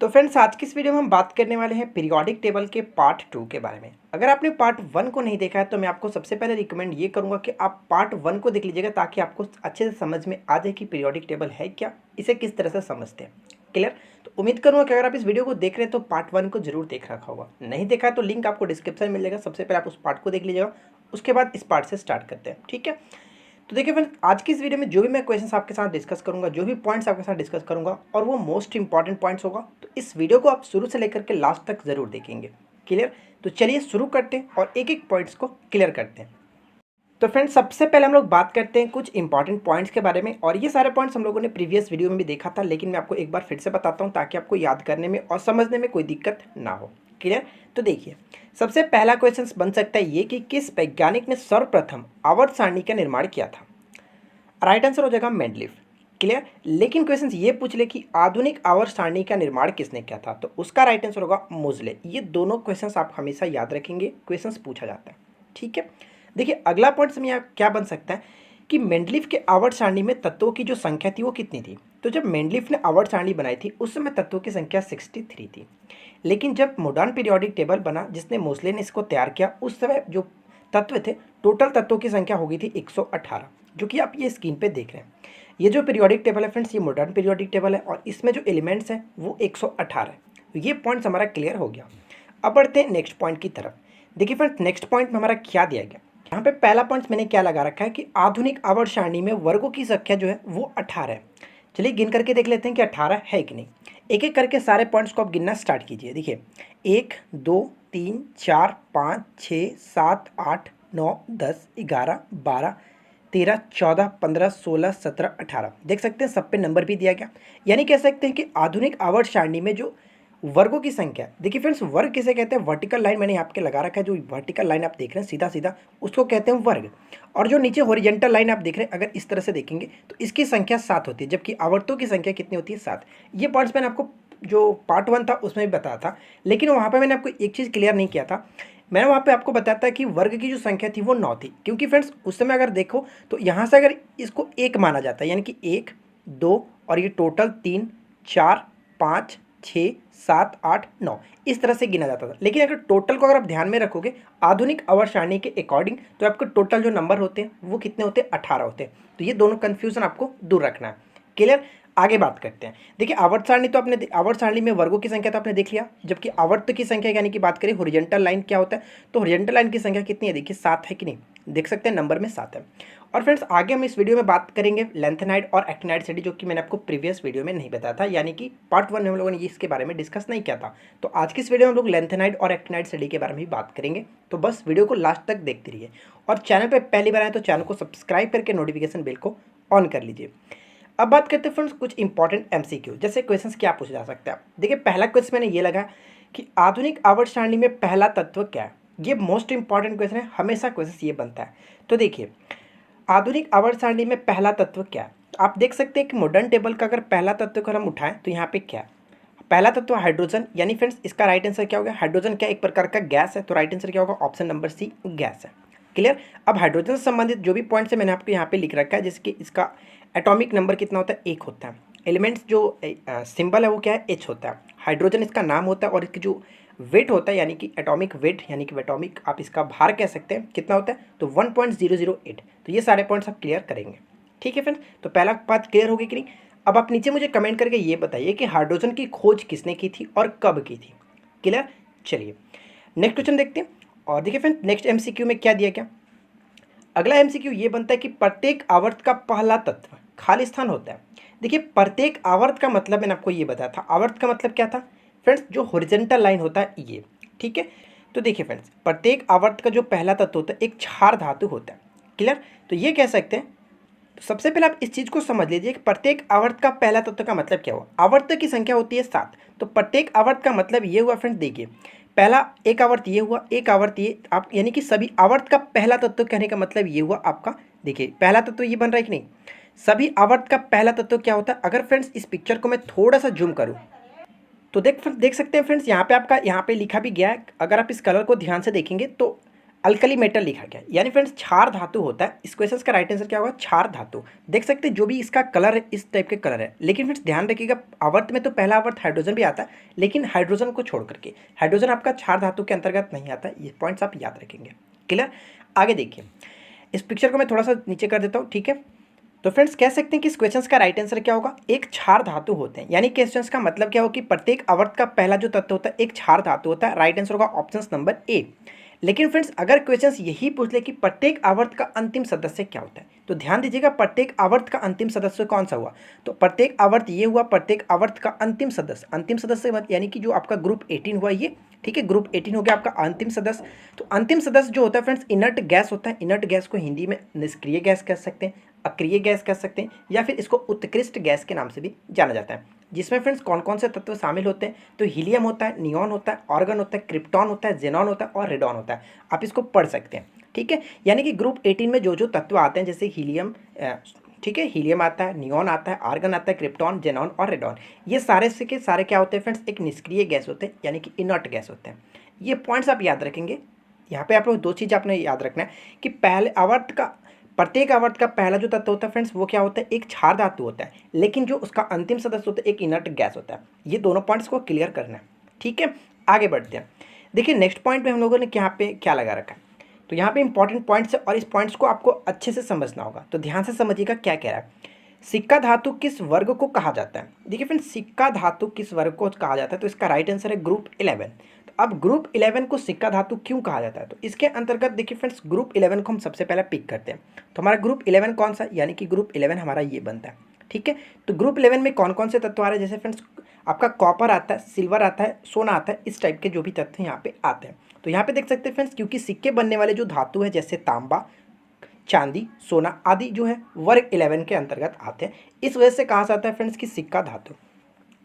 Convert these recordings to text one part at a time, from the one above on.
तो फ्रेंड्स आज की इस वीडियो में हम बात करने वाले हैं पीरियोडिक टेबल के पार्ट 2 के बारे में। अगर आपने पार्ट 1 को नहीं देखा है तो मैं आपको सबसे पहले रिकमेंड ये करूंगा कि आप पार्ट 1 को देख लीजिएगा ताकि आपको अच्छे से समझ में आ जाए कि पीरियोडिक टेबल है क्या, इसे किस तरह से समझते हैं। क्लियर? तो उम्मीद करूँगा कि अगर आप इस वीडियो को देख रहे हैं तो पार्ट 1 को जरूर देख रखा होगा। नहीं देखा है तो लिंक आपको डिस्क्रिप्शन में मिल जाएगा, सबसे पहले आप उस पार्ट को देख लीजिएगा, उसके बाद इस पार्ट से स्टार्ट करते हैं। ठीक है, तो देखिए फ्रेंड्स आज की इस वीडियो में जो भी मैं क्वेश्चंस आपके साथ डिस्कस करूंगा, जो भी पॉइंट्स आपके साथ डिस्कस करूंगा और वो मोस्ट इंपॉर्टेंट पॉइंट्स होगा, तो इस वीडियो को आप शुरू से लेकर के लास्ट तक जरूर देखेंगे। क्लियर? तो चलिए शुरू करते हैं और एक एक पॉइंट्स को क्लियर करते हैं। तो फ्रेंड्स सबसे पहले हम लोग बात करते हैं कुछ इंपॉर्टेंट पॉइंट्स के बारे में, और ये सारे पॉइंट्स हम लोगों ने प्रीवियस वीडियो में भी देखा था, लेकिन मैं आपको एक बार फिर से बताता हूँ ताकि आपको याद करने में और समझने में कोई दिक्कत ना हो। क्लियर? तो देखिए सबसे पहला क्वेश्चन बन सकता है ये कि किस वैज्ञानिक ने सर्वप्रथम आवर्त सारणी का निर्माण किया था। राइट आंसर हो जाएगा मेंडलीफ। क्लियर? लेकिन क्वेश्चन ये पूछ ले कि आधुनिक आवर्त सारणी का निर्माण किसने किया था, तो उसका राइट आंसर होगा मोजले। ये दोनों क्वेश्चंस आप हमेशा याद रखेंगे, क्वेश्चंस पूछा जाता है। ठीक है, देखिए अगला पॉइंट में यहाँ क्या बन सकता है कि मेंडलीफ के आवर्त सारणी में तत्वों की जो संख्या थी वो कितनी थी। तो जब मेंडलीफ ने आवर्त सारणी बनाई थी उस समय तत्वों की संख्या 63 थी, लेकिन जब मॉडर्न पीरियोडिक टेबल बना जिसने मोस्ले ने इसको तैयार किया उस समय जो तत्व थे, टोटल तत्वों की संख्या हो गई थी 118, जो कि आप ये स्क्रीन पे देख रहे हैं। ये जो पीरियोडिक टेबल है फ्रेंड्स, ये मॉडर्न पीरियोडिक टेबल है और इसमें जो एलिमेंट्स हैं वो 118 है। तो ये पॉइंट्स हमारा क्लियर हो गया। अब बढ़ते हैं नेक्स्ट पॉइंट की तरफ। देखिए फ्रेंड्स नेक्स्ट पॉइंट में हमारा क्या दिया गया, यहाँ पे पहला पॉइंट मैंने क्या लगा रखा है कि आधुनिक आवर्त सारणी में वर्गों की संख्या जो है वो 18 है। चलिए गिन करके देख लेते हैं कि 18 है कि नहीं। एक एक करके सारे पॉइंट्स को आप गिनना स्टार्ट कीजिए। देखिए 1 2 3 4 5 6 7 8 9 10 11 12 13 14 15 16 17 18, देख सकते हैं सब पे नंबर भी दिया गया। यानी कह सकते हैं कि आधुनिक आवर्त सारणी में जो वर्गों की संख्या, देखिए फ्रेंड्स वर्ग किसे कहते हैं, वर्टिकल लाइन मैंने आपके लगा रखा है, जो वर्टिकल लाइन आप देख रहे हैं सीधा सीधा उसको कहते हैं वर्ग, और जो नीचे हॉरिजॉन्टल लाइन आप देख रहे हैं अगर इस तरह से देखेंगे तो इसकी संख्या 7 होती है, जबकि आवर्तों की संख्या कितनी होती है 7। ये पॉइंट्स मैंने आपको जो पार्ट 1 था उसमें भी बताया था, लेकिन वहाँ पर मैंने आपको एक चीज़ क्लियर नहीं किया था। मैंने वहाँ पे आपको बताया था कि वर्ग की जो संख्या थी वो 9 थी, क्योंकि फ्रेंड्स उस समय अगर देखो तो यहाँ से अगर इसको एक माना जाता है, यानी कि 1 2 और ये टोटल 3 4 5 6 7 8 9 इस तरह से गिना जाता था। लेकिन अगर टोटल को अगर आप ध्यान में रखोगे आधुनिक आवर्त सारणी के अकॉर्डिंग, तो आपके टोटल जो नंबर होते हैं वो कितने होते हैं, 18 होते हैं। तो ये दोनों कन्फ्यूजन आपको दूर रखना है। क्लियर? आगे बात करते हैं। देखिए आवर्त सारणी तो आपने आवर्त सारणी में वर्गों की संख्या तो आपने देख लिया, जबकि आवर्त की संख्या यानी कि बात करें हॉरिजॉन्टल लाइन क्या होता है, तो हॉरिजॉन्टल लाइन की संख्या कितनी है, देखिए 7 है कि नहीं, देख सकते हैं नंबर में 7 है। और फ्रेंड्स आगे हम इस वीडियो में बात करेंगे लेंथेनाइड और एक्टिनाइड स्टडी, जो कि मैंने आपको प्रीवियस वीडियो में नहीं बताया था, यानी कि पार्ट 1 में हम लोगों ने इसके बारे में डिस्कस नहीं किया था। तो आज की इस वीडियो में हम लोग लेंथेनाइड और एक्टिनाइड स्टडी के बारे में भी बात करेंगे। तो बस वीडियो को लास्ट तक देखते रहिए, और चैनल पर पहली बार आए तो चैनल को सब्सक्राइब करके नोटिफिकेशन बेल को ऑन कर लीजिए। अब बात करते हैं फ्रेंड्स कुछ इंपॉर्टेंट एमसीक्यू, जैसे क्वेश्चंस क्या पूछा जा सकता है। देखिए पहला क्वेश्चन मैंने ये लगा कि आधुनिक आवर्त सारणी में पहला तत्व क्या है। ये मोस्ट इंपॉर्टेंट क्वेश्चन है, हमेशा क्वेश्चन ये बनता है। तो देखिए आधुनिक आवर्त सारणी में पहला तत्व क्या है, आप देख सकते हैं कि मॉडर्न टेबल का अगर पहला तत्व को हम उठाएं तो यहाँ पे क्या है, पहला तत्व हाइड्रोजन, यानी फ्रेंड्स इसका राइट आंसर क्या होगा, हाइड्रोजन क्या एक प्रकार का गैस है, तो राइट आंसर क्या होगा, ऑप्शन नंबर सी गैस है। क्लियर? अब हाइड्रोजन से संबंधित जो भी पॉइंट्स है मैंने आपको यहाँ पे लिख रखा है, जिसके इसका एटॉमिक नंबर कितना होता है, 1 होता है। एलिमेंट्स जो सिंबल है वो क्या है, H होता है। हाइड्रोजन इसका नाम होता है, और इसकी जो वेट होता है यानी कि एटॉमिक वेट, यानी कि एटॉमिक आप इसका भार कह सकते हैं, कितना होता है, तो 1.008। तो ये सारे पॉइंट्स आप क्लियर करेंगे। ठीक है फ्रेंड्स, तो पहला बात क्लियर होगी कि नहीं। अब आप नीचे मुझे कमेंट करके ये बताइए कि हाइड्रोजन की खोज किसने की थी और कब की थी। क्लियर? चलिए नेक्स्ट क्वेश्चन देखते हैं। और देखिए फ्रेंड्स नेक्स्ट एमसीक्यू में क्या दिया गया, अगला एमसीक्यू ये बनता है कि प्रत्येक आवर्त का पहला तत्व खाली स्थान होता है। देखिए प्रत्येक आवर्त का मतलब मैंने आपको ये बताया था, आवर्त का मतलब क्या था फ्रेंड्स, जो हॉरिजॉन्टल लाइन होता है ये। ठीक है, तो देखिए फ्रेंड्स प्रत्येक आवर्त का जो पहला तत्व होता है एक क्षार धातु होता है। क्लियर? तो ये कह सकते हैं, तो सबसे पहले आप इस चीज़ को समझ लीजिए कि प्रत्येक आवर्त का पहला तत्व का मतलब क्या हुआ। आवर्त की संख्या होती है 7, तो प्रत्येक आवर्त का मतलब ये हुआ फ्रेंड्स, देखिए पहला एक आवर्त ये हुआ, एक आवर्त ये, आप यानी कि सभी आवर्त का पहला तत्व कहने का मतलब ये हुआ आपका, देखिए पहला तत्व ये बन रहा है कि नहीं। सभी आवर्त का पहला तत्व क्या होता है, अगर फ्रेंड्स इस पिक्चर को मैं थोड़ा सा जूम करूँ तो देख सकते हैं फ्रेंड्स यहाँ पे आपका यहाँ पे लिखा भी गया है। अगर आप इस कलर को ध्यान से देखेंगे तो अल्कली मेटल लिखा गया, यानी फ्रेंड्स क्षार धातु होता है। इस क्वेश्चन का राइट आंसर क्या होगा, क्षार धातु। देख सकते हैं जो भी इसका कलर है इस टाइप के कलर है, लेकिन फ्रेंड्स ध्यान रखिएगा आवर्त में तो पहला आवर्त हाइड्रोजन भी आता है, लेकिन हाइड्रोजन को छोड़ करके हाइड्रोजन आपका क्षार धातु के अंतर्गत नहीं आता। ये पॉइंट्स आप याद रखेंगे। क्लियर। आगे देखिए, इस पिक्चर को मैं थोड़ा सा नीचे कर देता हूँ, ठीक है। तो फ्रेंड्स कह सकते हैं कि इस क्वेश्चन का राइट आंसर क्या होगा, एक क्षार धातु होते हैं। यानी क्वेश्चन का मतलब क्या होगा कि प्रत्येक आवर्त का पहला जो तत्व होता है एक क्षार धातु होता है। राइट आंसर होगा ऑप्शन नंबर ए। लेकिन फ्रेंड्स अगर क्वेश्चन यही पूछ ले कि प्रत्येक आवर्त का अंतिम सदस्य क्या होता है, तो ध्यान दीजिएगा प्रत्येक आवर्त का अंतिम सदस्य कौन सा हुआ, तो प्रत्येक आवर्त ये हुआ, प्रत्येक आवर्त का अंतिम सदस्य, अंतिम सदस्य यानी कि जो आपका ग्रुप 18 हुआ ये, ठीक है। ग्रुप 18 हो गया आपका अंतिम सदस्य। तो अंतिम सदस्य जो होता है फ्रेंड्स इनर्ट गैस होता है। इनर्ट गैस को हिंदी में निष्क्रिय गैस कह सकते हैं, अक्रिय गैस कह सकते हैं, या फिर इसको उत्कृष्ट गैस के नाम से भी जाना जाता है। जिसमें फ्रेंड्स कौन कौन से तत्व शामिल होते हैं, तो हीलियम होता है, नियॉन होता है, ऑर्गन होता है, क्रिप्टॉन होता है, जेनॉन होता है और रेडॉन होता है। आप इसको पढ़ सकते हैं, ठीक है। यानी कि ग्रुप 18 में जो जो तत्व आते हैं, जैसे हीलियम, ठीक है, हीलियम आता है, नियॉन आता है, आर्गन आता है, क्रिप्टॉन, जेनॉन और रेडॉन, ये सारे से के सारे क्या होते हैं फ्रेंड्स, एक निष्क्रिय गैस होते हैं, यानी कि इनर्ट गैस होते हैं। ये पॉइंट्स आप याद रखेंगे। यहाँ पे आप लोग दो चीज़ आपने याद रखना है कि पहले आवर्त का, प्रत्येक आवर्त का पहला जो तत्व होता है फ्रेंड्स वो क्या होता है, एक क्षार धातु होता है, लेकिन जो उसका अंतिम सदस्य होता है एक इनर्ट गैस होता है। ये दोनों पॉइंट्स को क्लियर करना है, ठीक है। आगे बढ़ते हैं। देखिए नेक्स्ट पॉइंट पे हम लोगों ने यहाँ पे क्या लगा रखा है, तो यहाँ पे इंपॉर्टेंट पॉइंट्स है और इस पॉइंट्स को आपको अच्छे से समझना होगा। तो ध्यान से समझिएगा क्या कह रहा है। सिक्का धातु किस वर्ग को कहा जाता है। देखिए फ्रेंड्स सिक्का धातु किस वर्ग को कहा जाता है, तो इसका राइट आंसर है ग्रुप 11। तो अब ग्रुप 11 को सिक्का धातु क्यों कहा जाता है, तो इसके अंतर्गत देखिए फ्रेंड्स ग्रुप 11 को हम सबसे पहले पिक करते हैं। तो हमारा ग्रुप 11 कौन सा, यानी कि ग्रुप 11 हमारा ये बनता है, ठीक है। तो ग्रुप 11 में कौन कौन से तत्व आ रहे हैं, जैसे फ्रेंड्स आपका कॉपर आता है, सिल्वर आता है, सोना आता है, इस टाइप के जो भी तत्व यहाँ पे आते हैं। तो यहाँ पे देख सकते हैं फ्रेंड्स, क्योंकि सिक्के बनने वाले जो धातु है जैसे तांबा, चांदी, सोना आदि जो है वर्ग 11 के अंतर्गत आते हैं, इस वजह से कहा जाता है फ्रेंड्स कि सिक्का धातु,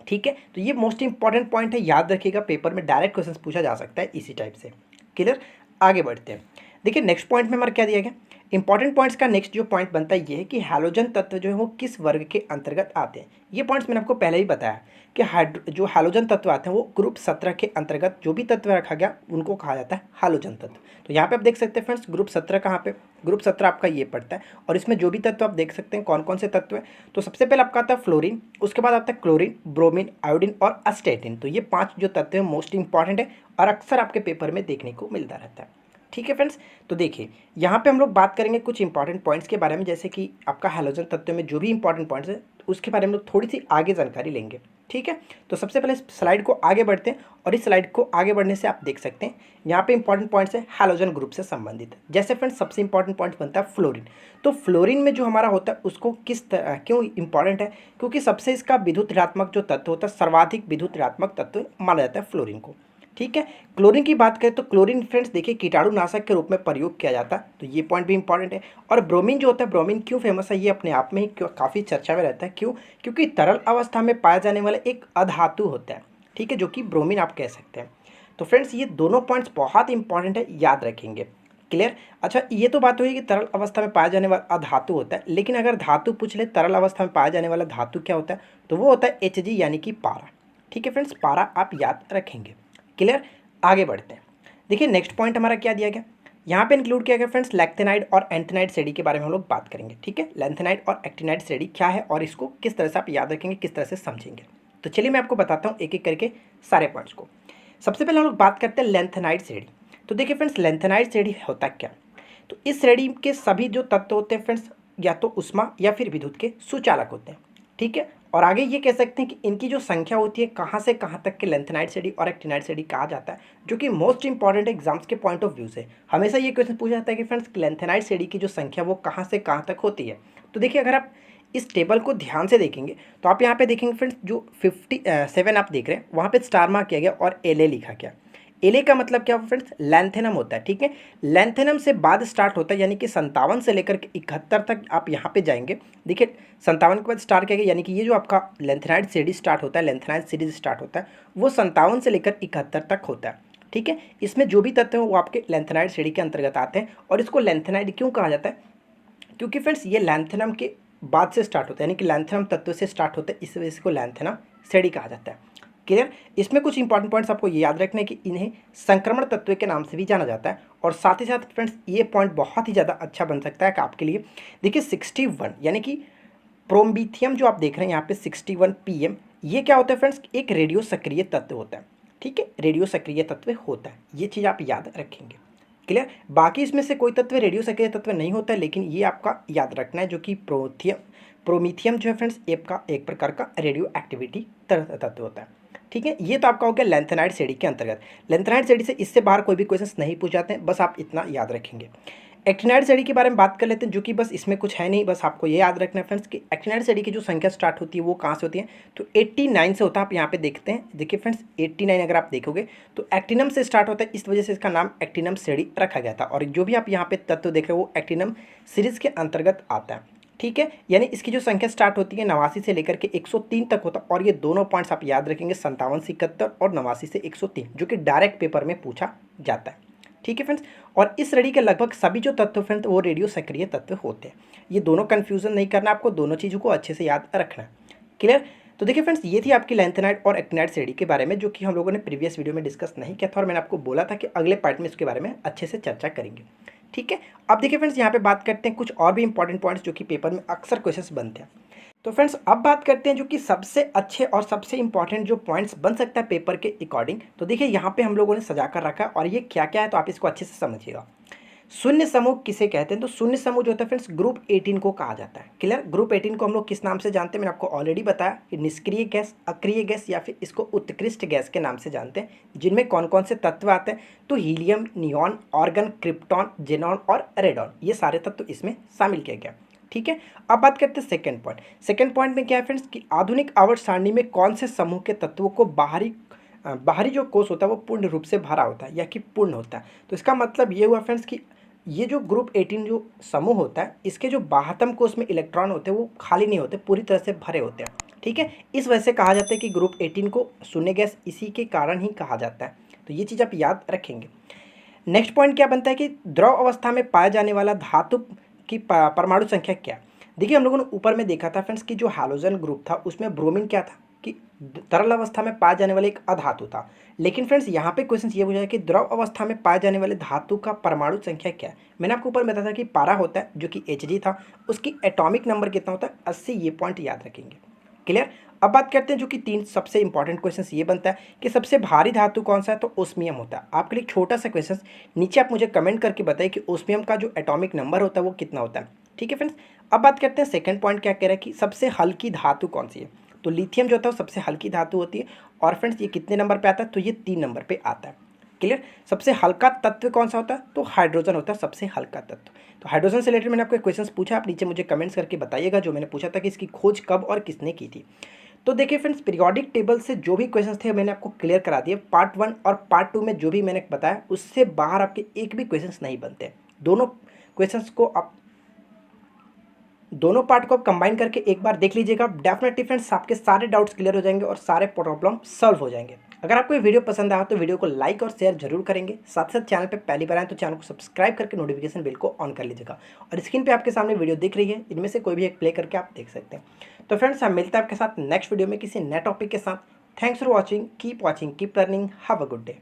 ठीक है। तो ये मोस्ट इंपॉर्टेंट पॉइंट है, याद रखिएगा, पेपर में डायरेक्ट क्वेश्चन पूछा जा सकता है इसी टाइप से। क्लियर। आगे बढ़ते हैं। देखिए नेक्स्ट पॉइंट में हमारा क्या दिया गया, इंपॉर्टेंट पॉइंट्स का नेक्स्ट जो पॉइंट बनता है ये है कि हैलोजन तत्व जो है वो किस वर्ग के अंतर्गत आते हैं। ये पॉइंट्स मैंने आपको पहले ही बताया कि जो हैलोजन तत्व आते हैं वो ग्रुप 17 के अंतर्गत जो भी तत्व रखा गया उनको कहा जाता है हैलोजन तत्व। तो यहाँ पे आप देख सकते हैं फ्रेंड्स ग्रुप 17 कहाँ पे, ग्रुप 17 आपका ये पड़ता है, और इसमें जो भी तत्व आप देख सकते हैं कौन कौन से तत्व है। तो सबसे पहले आपका आता है फ्लोरीन, उसके बाद आता है क्लोरीन, ब्रोमीन, आयोडीन और अस्टेटिन। तो ये 5 जो तत्व है मोस्ट इंपॉर्टेंट है और अक्सर आपके पेपर में देखने को मिलता रहता है, ठीक है फ्रेंड्स। तो देखिए यहाँ पे हम लोग बात करेंगे कुछ इंपॉर्टेंट पॉइंट्स के बारे में, जैसे कि आपका हैलोजन तत्व में जो भी इंपॉर्टेंट पॉइंट्स है उसके बारे में लोग थोड़ी सी आगे जानकारी लेंगे, ठीक है। तो सबसे पहले इस स्लाइड को आगे बढ़ते हैं, और इस स्लाइड को आगे बढ़ने से आप देख सकते हैं यहाँ पे इंपॉर्टेंट पॉइंट्स है हैलोजन ग्रुप से संबंधित। जैसे फ्रेंड्स सबसे इंपॉर्टेंट पॉइंट बनता है फ्लोरीन। तो फ्लोरीन में जो हमारा होता है उसको किस तरह क्यों इंपॉर्टेंट है, क्योंकि सबसे इसका विद्युत ऋणात्मक जो तत्व होता है, सर्वाधिक विद्युत ऋणात्मक तत्व माना जाता है फ्लोरीन को, ठीक है। क्लोरीन की बात करें तो क्लोरीन फ्रेंड्स देखिए कीटाणुनाशक के रूप में प्रयोग किया जाता है, तो ये पॉइंट भी इंपॉर्टेंट है। और ब्रोमीन जो होता है, ब्रोमीन क्यों फेमस है, ये अपने आप में ही काफ़ी चर्चा में रहता है। क्यों, क्योंकि तरल अवस्था में पाया जाने वाला एक अधातु होता है, ठीक है, जो कि ब्रोमीन आप कह सकते हैं। तो फ्रेंड्स ये दोनों पॉइंट्स बहुत इंपॉर्टेंट है, याद रखेंगे। क्लियर। अच्छा ये तो बात हुई कि तरल अवस्था में पाया जाने वाला अधातु होता है, लेकिन अगर धातु पूछ ले तरल अवस्था में पाया जाने वाला धातु क्या होता है, तो वो होता है Hg यानी कि पारा, ठीक है फ्रेंड्स, पारा आप याद रखेंगे। क्लियर। आगे बढ़ते हैं। देखिए नेक्स्ट पॉइंट हमारा क्या दिया गया, यहाँ पे इंक्लूड किया गया फ्रेंड्स लैक्टेनाइड और एंटेनाइड श्रेणी के बारे में हम लोग बात करेंगे, ठीक है। लैंथेनाइड और एक्टिनाइड श्रेणी क्या है और इसको किस तरह से आप याद रखेंगे, किस तरह से समझेंगे। तो चलिए मैं आपको बताता हूँ एक एक करके सारे पॉइंट्स को। सबसे पहले हम लोग बात करते हैं लैंथेनाइड श्रेणी। तो देखिए फ्रेंड्स लैंथेनाइड श्रेणी होता क्या, तो इस श्रेणी के सभी जो तत्व होते हैं फ्रेंड्स या तो उष्मा या फिर विद्युत के सुचालक होते हैं, ठीक है। और आगे ये कह सकते हैं कि इनकी जो संख्या होती है कहाँ से कहाँ तक के लैंथेनाइड श्रेणी और एक्टिनाइड श्रेणी कहा जाता है, जो कि मोस्ट इंपॉर्टेंट एग्जाम्स के पॉइंट ऑफ व्यू से हमेशा ये क्वेश्चन पूछा जाता है कि फ्रेंड्स लैंथेनाइड श्रेणी की जो संख्या वो कहाँ से कहाँ तक होती है। तो देखिए अगर आप इस टेबल को ध्यान से देखेंगे तो आप यहाँ पे देखेंगे फ्रेंड्स जो 57 आप देख रहे हैं वहाँ पे स्टार मार्क किया गया और एल लिखा गया। एले का मतलब क्या फ्रेंड्स, लैंथेनम होता है, ठीक है। लैंथेनम से बाद स्टार्ट होता है, यानी कि 57 से लेकर के 71 तक आप यहाँ पे जाएंगे। देखिए 57 के बाद स्टार्ट किया गया, यानी कि ये जो आपका लैंथेनाइड सीरीज स्टार्ट होता है, लैंथेनाइड सीरीज स्टार्ट होता है वो 57 से लेकर 71 तक होता है, ठीक है। इसमें जो भी तत्व हैं वो आपके लैंथेनाइड श्रेणी के अंतर्गत आते हैं। और इसको लैंथेनाइड क्यों कहा जाता है, क्योंकि फ्रेंड्स ये लैंथेनम के बाद से स्टार्ट होता है, यानी कि लैंथेनम तत्व से स्टार्ट होता है, इस वजह से इसको लैंथेनम श्रेणी कहा जाता है। क्लियर। इसमें कुछ इंपॉर्टेंट पॉइंट्स आपको ये याद रखने कि इन्हें संक्रमण तत्व के नाम से भी जाना जाता है। और साथ ही साथ फ्रेंड्स ये पॉइंट बहुत ही ज़्यादा अच्छा बन सकता है कि आपके लिए। देखिए 61 यानी कि प्रोमीथियम जो आप देख रहे हैं यहाँ पे 61 PM, ये क्या होता है फ्रेंड्स, एक रेडियो सक्रिय तत्व होता है। ठीक है, रेडियो सक्रिय तत्व होता है, ये चीज़ आप याद रखेंगे। क्लियर। बाकी इसमें से कोई तत्व रेडियो सक्रिय तत्व नहीं होता है, लेकिन ये आपका याद रखना है जो कि प्रोमीथियम जो है फ्रेंड्स एक प्रकार का रेडियो एक्टिविटी तत्व होता है। ठीक है, ये तो आपका हो गया लैंथेनाइड श्रेणी के अंतर्गत। लैंथेनाइड श्रेणी से इससे बाहर कोई भी क्वेश्चंस नहीं पूछ जाते हैं, बस आप इतना याद रखेंगे। एक्टिनाइड श्रेणी के बारे में बात कर लेते हैं, जो कि बस इसमें कुछ है नहीं, बस आपको ये याद रखना है फ्रेंड्स कि एक्टिनाइड श्रेणी की जो संख्या स्टार्ट होती है वो कहाँ से होती है, तो 89 से होता है। आप यहाँ पे देखते हैं, देखिए फ्रेंड्स 89 अगर आप देखोगे तो एक्टिनम से स्टार्ट होता है, इस वजह से इसका नाम एक्टिनम श्रेणी रखा गया था। और जो भी आप यहाँ पे तत्व देख रहे हो वो एक्टिनम सीरीज के अंतर्गत आता है। ठीक है, यानी इसकी जो संख्या स्टार्ट होती है 89 से लेकर के 103 तक होता है। और ये दोनों पॉइंट्स आप याद रखेंगे, 57 से 71 और 89 से 103, जो कि डायरेक्ट पेपर में पूछा जाता है। ठीक है फ्रेंड्स, और इस श्रेणी के लगभग सभी जो तत्व फ्रेंड्स वो रेडियो सक्रिय तत्व होते हैं। ये दोनों कन्फ्यूजन नहीं करना, आपको दोनों चीज़ों को अच्छे से याद रखना है। क्लियर। तो देखिए फ्रेंड्स, ये थी आपकी लैंथेनाइड और एक्टिनाइड श्रेणी के बारे में, जो कि हम लोगों ने प्रीवियस वीडियो में डिस्कस नहीं किया था, और मैंने आपको बोला था कि अगले पार्ट में इसके बारे में अच्छे से चर्चा करेंगे। ठीक है, अब देखिए फ्रेंड्स, यहाँ पे बात करते हैं कुछ और भी इंपॉर्टेंट पॉइंट्स जो कि पेपर में अक्सर क्वेश्चंस बनते हैं। तो फ्रेंड्स अब बात करते हैं जो कि सबसे अच्छे और सबसे इंपॉर्टेंट जो पॉइंट्स बन सकता है पेपर के अकॉर्डिंग। तो देखिए यहाँ पे हम लोगों ने सजा कर रखा है, और ये क्या क्या है तो आप इसको अच्छे से समझिएगा। शून्य समूह किसे कहते हैं, तो शून्य समूह जो होता है फ्रेंड्स ग्रुप 18 को कहा जाता है। क्लियर। ग्रुप 18 को हम लोग किस नाम से जानते हैं, मैंने आपको ऑलरेडी बताया कि निष्क्रिय गैस, अक्रिय गैस, या फिर इसको उत्कृष्ट गैस के नाम से जानते हैं। जिनमें कौन कौन से तत्व आते हैं, तो helium, neon, organ, krypton, xenon और रेडॉन, ये सारे तत्व इसमें शामिल किया गया। ठीक है, अब बात करते हैं सेकंड पॉइंट। सेकंड पॉइंट में क्या है फ्रेंड्स कि आधुनिक आवर्त सारणी में कौन से समूह के तत्वों को बाहरी जो कोष होता है वो पूर्ण रूप से भरा होता है या कि पूर्ण होता है। तो इसका मतलब ये हुआ फ्रेंड्स कि ये जो ग्रुप 18 जो समूह होता है, इसके जो बाह्यतम कोष में इलेक्ट्रॉन होते हैं वो खाली नहीं होते, पूरी तरह से भरे होते हैं। ठीक है, इस वजह से कहा जाता है कि ग्रुप 18 को शून्य गैस इसी के कारण ही कहा जाता है। तो ये चीज़ आप याद रखेंगे। नेक्स्ट पॉइंट क्या बनता है कि द्रव अवस्था में पाया जाने वाला धातु की परमाणु संख्या क्या। देखिए हम लोगों ने ऊपर में देखा था फ्रेंड्स कि जो हैलोजन ग्रुप था उसमें ब्रोमीन क्या था कि तरल अवस्था में पाया जाने वाला एक अधातु था। लेकिन फ्रेंड्स यहाँ पे क्वेश्चन ये पूछा है कि द्रव अवस्था में पाए जाने वाले धातु का परमाणु संख्या क्या है। मैंने आपको ऊपर बताया था कि पारा होता है जो कि Hg था, उसकी एटॉमिक नंबर कितना होता है 80, ये पॉइंट याद रखेंगे। क्लियर। अब बात करते हैं जो कि तीन सबसे इंपॉर्टेंट क्वेश्चन ये बनता है कि सबसे भारी धातु कौन सा है, तो ओस्मियम होता है। आपके लिए छोटा सा क्वेश्चन, नीचे आप मुझे कमेंट करके बताइए कि ओस्मियम का जो एटॉमिक नंबर होता है वो कितना होता है। ठीक है फ्रेंड्स, अब बात करते हैं सेकंड पॉइंट क्या कह रहा है कि सबसे हल्की धातु कौन सी है। तो लिथियम जो होता है वो सबसे हल्की धातु होती है। और फ्रेंड्स ये कितने नंबर पे आता है, तो ये 3 नंबर पे आता है। क्लियर। सबसे हल्का तत्व कौन सा होता है, तो हाइड्रोजन होता है सबसे हल्का तत्व। तो हाइड्रोजन से रिलेटेड मैंने आपको क्वेश्चन पूछा, आप नीचे मुझे कमेंट्स करके बताइएगा जो मैंने पूछा था कि इसकी खोज कब और किसने की थी। तो देखिए फ्रेंड्स, पीरियोडिक टेबल से जो भी क्वेश्चंस थे मैंने आपको क्लियर करा दिए। पार्ट 1 और पार्ट 2 में जो भी मैंने बताया उससे बाहर आपके एक भी क्वेश्चंस नहीं बनते। दोनों क्वेश्चंस को आप दोनों पार्ट को आप कंबाइन करके एक बार देख लीजिएगा। डेफिनेटली फ्रेंड्स आपके सारे डाउट्स क्लियर हो जाएंगे और सारे प्रॉब्लम सॉल्व हो जाएंगे। अगर आपको ये वीडियो पसंद आया तो वीडियो को लाइक और शेयर जरूर करेंगे। साथ साथ चैनल पे पहली बार आए तो चैनल को सब्सक्राइब करके नोटिफिकेशन बिल को ऑन कर लीजिएगा। और स्क्रीन पे आपके सामने वीडियो दिख रही है, इनमें से कोई भी एक प्ले करके आप देख सकते हैं। तो फ्रेंड्स हम मिलते हैं आपके साथ नेक्स्ट वीडियो में किसी नए टॉपिक के साथ। Thanks for watching, keep learning, have a good day.